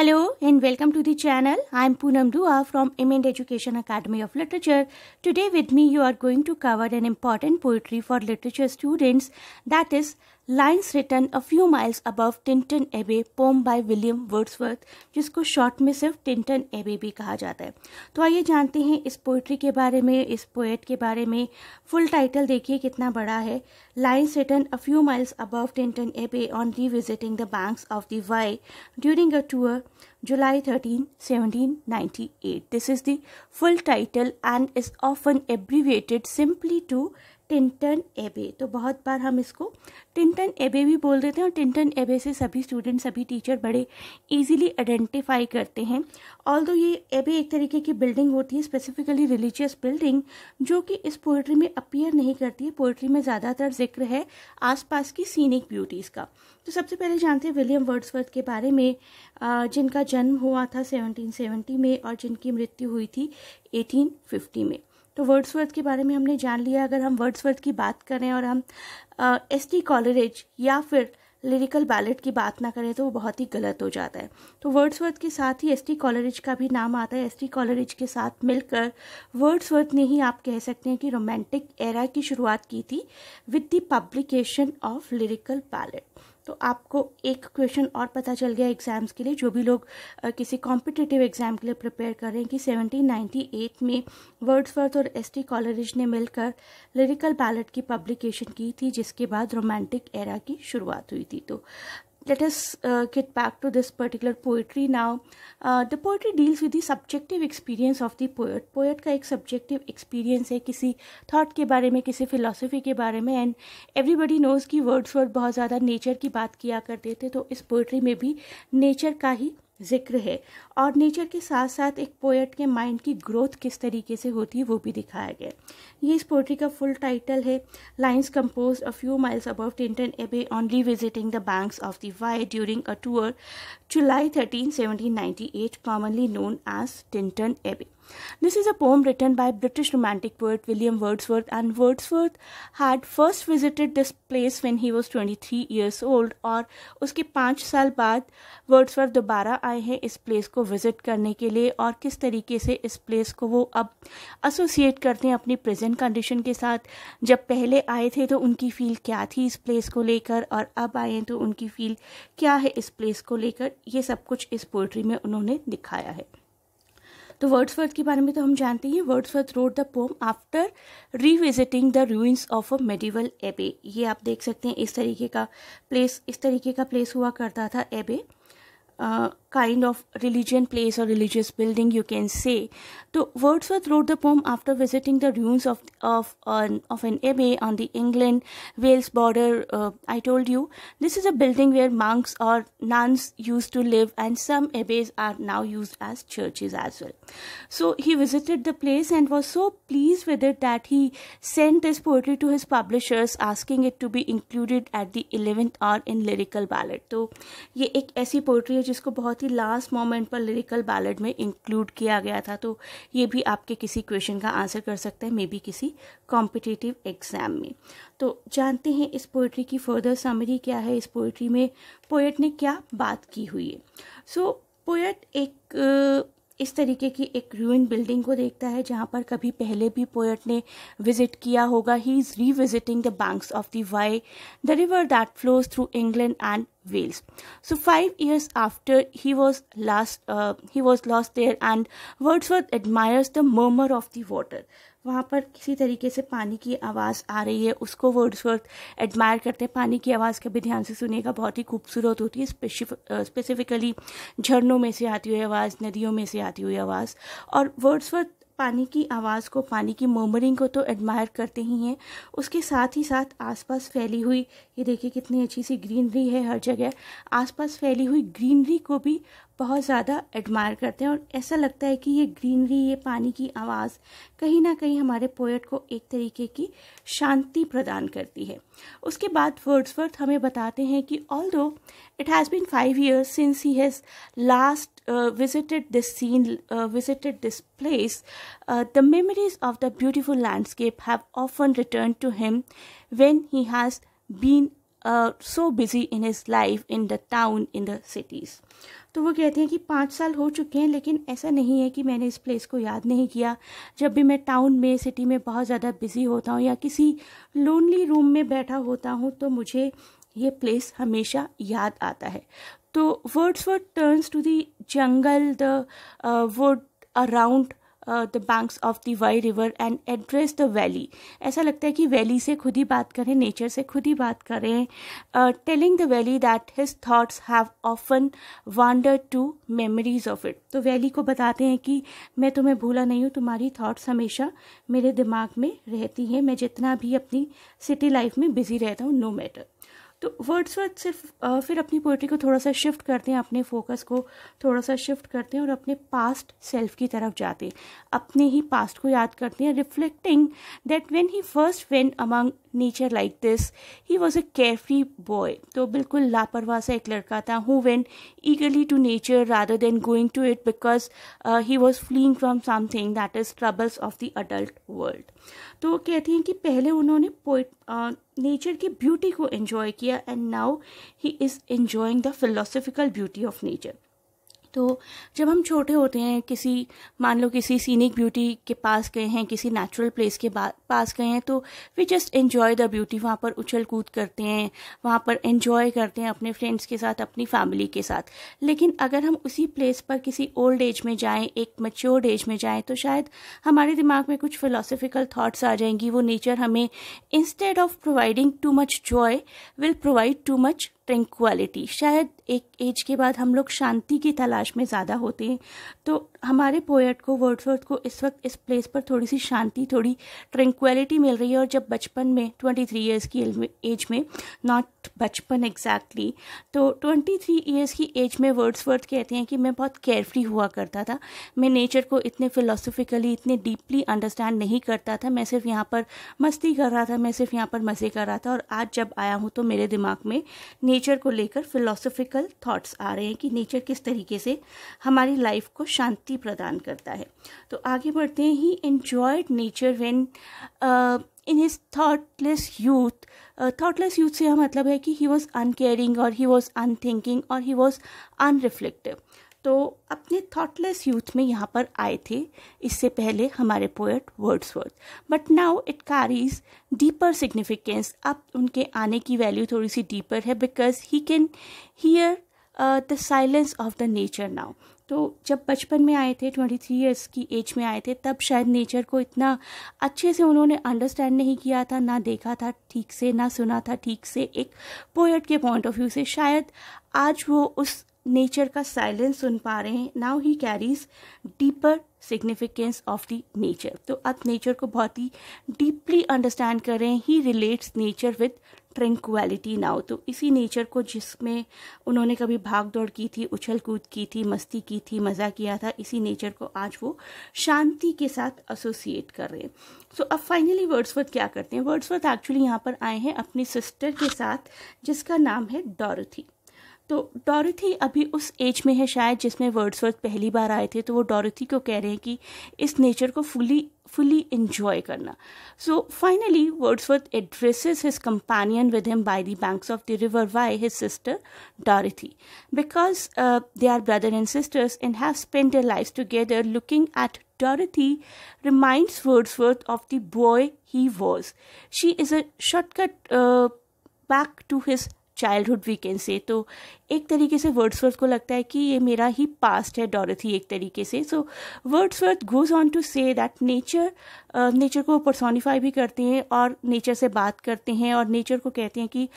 Hello and welcome to the channel. I am Poonam Dua from Imend Education Academy of Literature. Today with me you are going to cover an important poetry for literature students, that is Lines Written a Few Miles Above Tinton Abbey, poem by William Wordsworth, जिसको short में सिर्फ Tintern एबे भी कहा जाता है। तो आइए जानते हैं इस पोइट्री के बारे में, इस पोएट के बारे में। फुल टाइटल देखिए कितना बड़ा है, Lines Written a Few Miles Above Tinton Abbey on Revisiting the Banks of the Wye during a tour July 13, 1798. This is the full title and is often abbreviated simply to Tintern एबे। तो बहुत बार हम इसको Tintern एबे भी बोल देते हैं और टिंटन एबे से सभी स्टूडेंट, सभी टीचर बड़े इजीली आइडेंटिफाई करते हैं। ऑल्दो ये एबे एक तरीके की बिल्डिंग होती है, स्पेसिफिकली रिलीजियस बिल्डिंग, जो कि इस पोइट्री में अपीयर नहीं करती है। पोइट्री में ज़्यादातर जिक्र है आसपास की सीनिक ब्यूटीज़ का। तो सबसे पहले जानते हैं विलियम वर्ड्सवर्थ के बारे में, जिनका जन्म हुआ था 1770 में और जिनकी मृत्यु हुई थी 1850 में। तो वर्ड्सवर्थ के बारे में हमने जान लिया। अगर हम वर्ड्सवर्थ की बात करें और हम एस.टी. कॉलरिज या फिर लिरिकल बैलेट की बात ना करें तो वो बहुत ही गलत हो जाता है। तो वर्ड्सवर्थ के साथ ही एस.टी. कॉलरिज का भी नाम आता है। एस.टी. कॉलरिज के साथ मिलकर वर्ड्सवर्थ ने ही, आप कह सकते हैं कि रोमांटिक एरा की शुरुआत की थी with the publication of lyrical ballot. तो आपको एक क्वेश्चन और पता चल गया एग्जाम्स के लिए, जो भी लोग किसी कॉम्पिटिटिव एग्जाम के लिए प्रिपेयर कर रहे हैं, कि 1798 में वर्ड्सवर्थ और एस.टी. कॉलरिज ने मिलकर लिरिकल बैलेट की पब्लिकेशन की थी, जिसके बाद रोमांटिक एरा की शुरुआत हुई थी। तो let us get back to this particular poetry now. The poetry deals with the subjective experience of the poet. Poet का एक subjective experience है किसी thought के बारे में, किसी philosophy के बारे में, and everybody knows कि Wordsworth बहुत ज़्यादा nature की बात किया करते थे। तो इस poetry में भी nature का ही जिक्र है और नेचर के साथ साथ एक पोएट के माइंड की ग्रोथ किस तरीके से होती है वो भी दिखाया गया। ये इस पोएट्री का फुल टाइटल है, lines composed a few miles above Tintern Abbey on revisiting the banks of the Wye during a tour July 13, 1798, commonly known as Tinton Abbey. This is a poem written by British romantic poet William Wordsworth, and Wordsworth had first visited this place when he was 23 years old, और उसके 5 साल बाद Wordsworth दोबारा आए हैं इस place को visit करने के लिए। और किस तरीके से इस प्लेस को वो अब एसोसिएट करते हैं अपनी प्रेजेंट कंडीशन के साथ। जब पहले आए थे तो उनकी फील क्या थी इस प्लेस को लेकर, और अब आए हैं तो उनकी फील क्या है इस प्लेस को लेकर, ये सब कुछ इस पोएट्री में उन्होंने दिखाया है। तो वर्ड्सवर्थ के बारे में तो हम जानते हैं, Wordsworth wrote the pome after revisiting the ruins of a medieval एबे। ये आप देख सकते हैं इस तरीके का प्लेस हुआ करता था एबे, kind of religion place or religious building you can say. So Wordsworth wrote the poem after visiting the ruins of an abbey on the England-Wales border. I told you this is a building where monks or nuns used to live, and some abbeys are now used as churches as well. So he visited the place and was so pleased with it that he sent this poetry to his publishers, asking it to be included at the 11th hour in lyrical ballad. तो ये एक ऐसी poetry है जिसको बहुत ही last moment पर lyrical ballad में include किया गया था। तो ये भी आपके किसी क्वेश्चन का आंसर कर सकता है, मे बी किसी कॉम्पिटिटिव एग्जाम में। तो जानते हैं इस पोएट्री की फर्दर समरी क्या है, इस पोएट्री में पोएट ने क्या बात की हुई है। सो पोएट एक इस तरीके की एक रूइन बिल्डिंग को देखता है जहाँ पर कभी पहले भी पोएट ने विजिट किया होगा। He is revisiting the banks of the Wye, the river that flows through England and Wales. So 5 years after he was lost there, and Wordsworth admires the murmur of the water. वहाँ पर किसी तरीके से पानी की आवाज़ आ रही है, उसको वर्ड्सवर्थ एडमायर करते हैं। पानी की आवाज़ कभी ध्यान से सुनिएगा, बहुत ही खूबसूरत होती है, स्पेसिफिकली झरनों में से आती हुई आवाज़, नदियों में से आती हुई आवाज़। और वर्ड्सवर्थ पानी की आवाज़ को, पानी की मर्मरिंग को तो एडमायर करते ही हैं, उसके साथ ही साथ आसपास फैली हुई, ये देखिए कितनी अच्छी सी ग्रीनरी है हर जगह, आसपास फैली हुई ग्रीनरी को भी बहुत ज़्यादा एडमायर करते हैं। और ऐसा लगता है कि ये ग्रीनरी, ये पानी की आवाज़ कहीं ना कहीं हमारे पोएट को एक तरीके की शांति प्रदान करती है। उसके बाद वर्ड्सवर्थ हमें बताते हैं कि although it has been 5 years since he has last visited this place, the memories of the beautiful landscape have often returned to him when he has been so busy in his life in the town, in the cities. तो वो कहते हैं कि 5 साल हो चुके हैं, लेकिन ऐसा नहीं है कि मैंने इस प्लेस को याद नहीं किया. जब भी मैं टाउन में, सिटी में बहुत ज़्यादा बिजी होता हूँ या किसी लोनली रूम में बैठा होता हूँ, तो मुझे ये प्लेस हमेशा याद आता है. तो Wordsworth turns to the jungle, the wood around the banks of the Wye river and address the valley. ऐसा लगता है कि वैली से खुद ही बात करें, नेचर से खुद ही बात करें. Telling the valley that his thoughts have often wandered to memories of it. तो वैली को बताते हैं कि मैं तुम्हें भूला नहीं हूँ, तुम्हारी थॉट्स हमेशा मेरे दिमाग में रहती हैं, मैं जितना भी अपनी सिटी लाइफ में बिजी रहता हूँ, नो मैटर. तो वर्ड्सवर्थ सिर्फ फिर अपनी पोइट्री को थोड़ा सा शिफ्ट करते हैं, अपने फोकस को थोड़ा सा शिफ्ट करते हैं और अपने पास्ट सेल्फ की तरफ जाते हैं, अपने ही पास्ट को याद करते हैं. Reflecting that when he first went among nature like this he was a carefree boy. तो बिल्कुल लापरवाह सा एक लड़का था, who went eagerly to nature rather than going to it because he was fleeing from something that is troubles of the adult world. तो कहती हैं कि पहले उन्होंने नेचर की ब्यूटी को एंजॉय किया and now he is enjoying the philosophical beauty of nature. तो जब हम छोटे होते हैं, किसी मान लो किसी सीनिक ब्यूटी के पास गए हैं, किसी नेचुरल प्लेस के पास गए हैं, तो we just enjoy the beauty. वहाँ पर उछल कूद करते हैं, वहाँ पर एन्जॉय करते हैं अपने फ्रेंड्स के साथ, अपनी फैमिली के साथ. लेकिन अगर हम उसी प्लेस पर किसी ओल्ड एज में जाएं, एक मैच्योर्ड एज में जाएं, तो शायद हमारे दिमाग में कुछ फिलोसफिकल थॉट्स आ जाएंगी. वो नेचर हमें instead of providing too much Joy will provide too much tranquillity. शायद एक एज के बाद हम लोग शांति की तलाश में ज़्यादा होते हैं. तो हमारे पोएट को, वर्ड्सवर्थ को इस वक्त इस प्लेस पर थोड़ी सी शांति, थोड़ी ट्रैंक्विलिटी मिल रही है. और जब बचपन में 23 ईयर्स की एज में, नॉट बचपन एग्जैक्टली, तो 23 ईयर्स की एज में वर्ड्सवर्थ कहते हैं कि मैं बहुत केयरफ्री हुआ करता था. मैं नेचर को इतने फिलोसफिकली, इतने डीपली अंडरस्टैंड नहीं करता था. मैं सिर्फ यहाँ पर मस्ती कर रहा था, मैं सिर्फ यहाँ पर मज़े कर रहा था. और आज जब आया हूँ तो मेरे दिमाग में नेचर को लेकर फिलोसफिकल थॉट्स आ रहे हैं कि नेचर किस तरीके से हमारी लाइफ को शांति प्रदान करता है. तो आगे बढ़ते हैं. He enjoyed nature when in his thoughtless youth. Thoughtless youth से मतलब है कि ही वॉज अनकेयरिंग और ही वॉज अनथिंकिंग और ही वॉज अनरिफ्लेक्टिव. तो अपने थॉटलेस यूथ में यहाँ पर आए थे इससे पहले हमारे poet Wordsworth. But now it carries deeper significance. अब उनके आने की वैल्यू थोड़ी सी डीपर है, because he can hear the silence of the nature now. तो जब बचपन में आए थे, 23 ईयर्स की एज में आए थे, तब शायद नेचर को इतना अच्छे से उन्होंने अंडरस्टैंड नहीं किया था, ना देखा था ठीक से, ना सुना था ठीक से एक पोएट के पॉइंट ऑफ व्यू से. शायद आज वो उस नेचर का साइलेंस सुन पा रहे हैं. Now he carries deeper significance of the nature. तो अब नेचर को बहुत ही डीपली अंडरस्टैंड कर रहे हैं. He relates nature with tranquillity now. तो इसी नेचर को जिसमें उन्होंने कभी भाग दौड़ की थी, उछल कूद की थी, मस्ती की थी, मज़ा किया था, इसी नेचर को आज वो शांति के साथ एसोसिएट कर रहे हैं. सो अब फाइनली वर्ड्सवर्थ क्या करते हैं. वर्ड्सवर्थ एक्चुअली यहाँ पर आए हैं अपनी सिस्टर के साथ, जिसका नाम है डॉरथी. तो डॉरथी अभी उस एज में है शायद जिसमें वर्ड्सवर्थ पहली बार आए थे. तो वो डॉरथी को कह रहे हैं कि इस नेचर को fully enjoy करना. So finally Wordsworth addresses his companion with him by the banks of the river. Why? His sister Dorothy, because they are brother and sisters and have spent their lives together. Looking at Dorothy reminds Wordsworth of the boy he was. She is a shortcut back to his childhood we can say. तो एक तरीके से Wordsworth को लगता है कि ये मेरा ही पास्ट है डॉरथी एक तरीके से. So Wordsworth goes on to say that nature को पर्सोनिफाई भी करते हैं और नेचर से बात करते हैं और नेचर को कहते हैं कि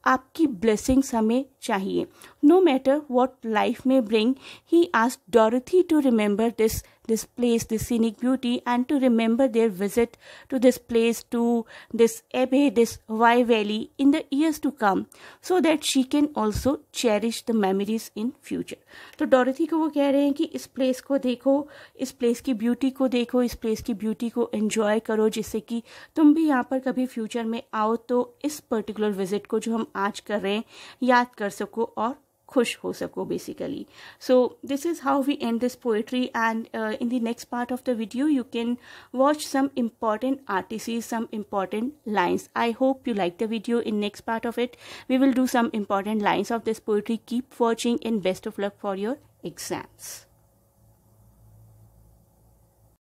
आपकी ब्लेसिंग्स हमें चाहिए. नो मैटर वॉट लाइफ में bring, he asked Dorothy to remember this place, this scenic beauty, and to remember their visit to this place, to this abbey, this Wye Valley in the years to come, so that she can also cherish the memories in future. तो Dorothy को वो कह रहे हैं कि इस place को देखो, इस प्लेस की ब्यूटी को देखो, इस प्लेस की ब्यूटी को एंजॉय करो, जिससे कि तुम भी यहाँ पर कभी फ्यूचर में आओ तो इस पर्टिकुलर विजिट को जो हम आज कर रहे हैं याद कर सको और खुश हो सको basically. So this is how we end this poetry, and in the next part of the video you can watch some important artistes, some important lines. I hope you like the video. In next part of it we will do some important lines of this poetry. Keep watching and best of luck for your exams.